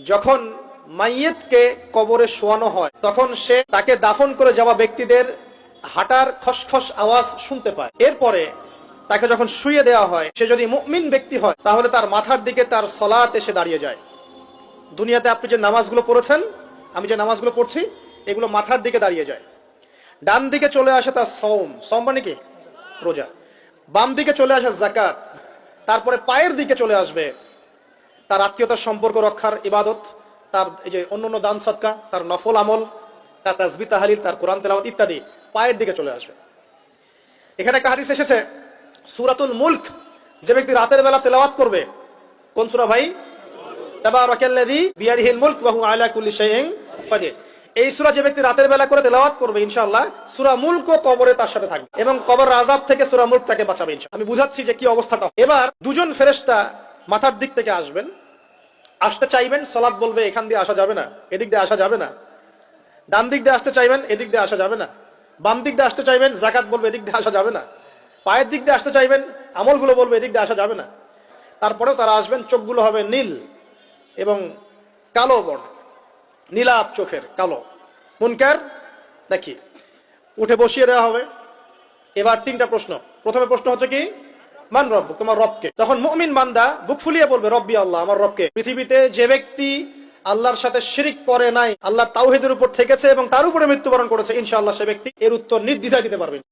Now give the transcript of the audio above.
যখন মাইয়েতকে কবরে শোয়ানো হয় তখন সে তাকে দাফন করে যাওয়া ব্যক্তিদের হাঁটার খসখস আওয়াজ শুনতে পায়। এরপরে তাকে যখন শুইয়ে দেওয়া হয়, সে যদি মুমিন ব্যক্তি হয় তাহলে তার মাথার দিকে তার সলাত এসে দাঁড়িয়ে যায়। দুনিয়াতে আপনি যে নামাজগুলো পড়েছেন, আমি যে নামাজগুলো পড়ছি, এগুলো মাথার দিকে দাঁড়িয়ে যায়। ডান দিকে চলে আসে তার সওম মানে কি? রোজা। বাম দিকে চলে আসে যাকাত। তারপরে পায়ের দিকে চলে আসবে তার আত্মীয়তার সম্পর্ক রক্ষার ইবাদত, তার এই যে অন্যান্য দান সদকা, তার নফল আমল, তার তাসবিহ তাহলিল, তার কোরআন তেলাওয়াত ইত্যাদি পায়ের দিকে চলে আসবে। এখানে একটা হাদিস এসেছে, সূরাতুল মুলক যে ব্যক্তি রাতের বেলা তেলাওয়াত করবে, কোন সূরা ভাই? তাবারাকাল্লাযী বিয়াদিহিল মুলক ওয়া হুয়া আলা কুল্লি শাইইন কাদির। এই সূরা যে ব্যক্তি রাতের বেলা করে তেলাওয়াত করবে, ইনশাআল্লাহ সূরা মুলক কবরে তার সাথে থাকবে এবং কবরের আযাব থেকে সূরা মুলক তাকে বাঁচাবে ইনশাআল্লাহ। আমি বুঝাচ্ছি যে কি অবস্থাটা। এবার দুজন ফেরেশতা মাথার দিক থেকে আসবেন, আসতে চাইবেন, সালাত বলবে এখান দিয়ে আসা যাবে না, এদিক দিয়ে আসা যাবে না। ডান দিক দিয়ে আসতে চাইবেন, এদিক দিয়ে আসা যাবে না। বাম দিক দিয়ে আসতে চাইবেন, যাকাত বলবে এদিক দিয়ে আসা যাবে না। পায়ের দিক দিয়ে আসতে চাইবেন, আমলগুলো বলবে এদিক দিয়ে আসা যাবে না। তারপরেও তারা আসবেন, চোখগুলো হবে নীল এবং কালো বর্ণ, নীলাপ চোখের, কালো। মুনকার নাকি? উঠে বসিয়ে দেওয়া হবে। এবার তিনটা প্রশ্ন। প্রথমে প্রশ্ন হচ্ছে কি, মান রব্বুক, তোমার রবকে? তখন মুমিন বান্দা বুক ফুলিয়ে বলবে রব্বি আল্লাহ, আমার রবকে। পৃথিবীতে যে ব্যক্তি আল্লাহর সাথে শিরিক করে নাই, আল্লাহর তাওহীদের উপর থেকেছে এবং তার উপরে মৃত্যুবরণ করেছে, ইনশাআল্লাহ সে ব্যক্তি এর উত্তর নির্দ্বিধায় দিতে পারবে।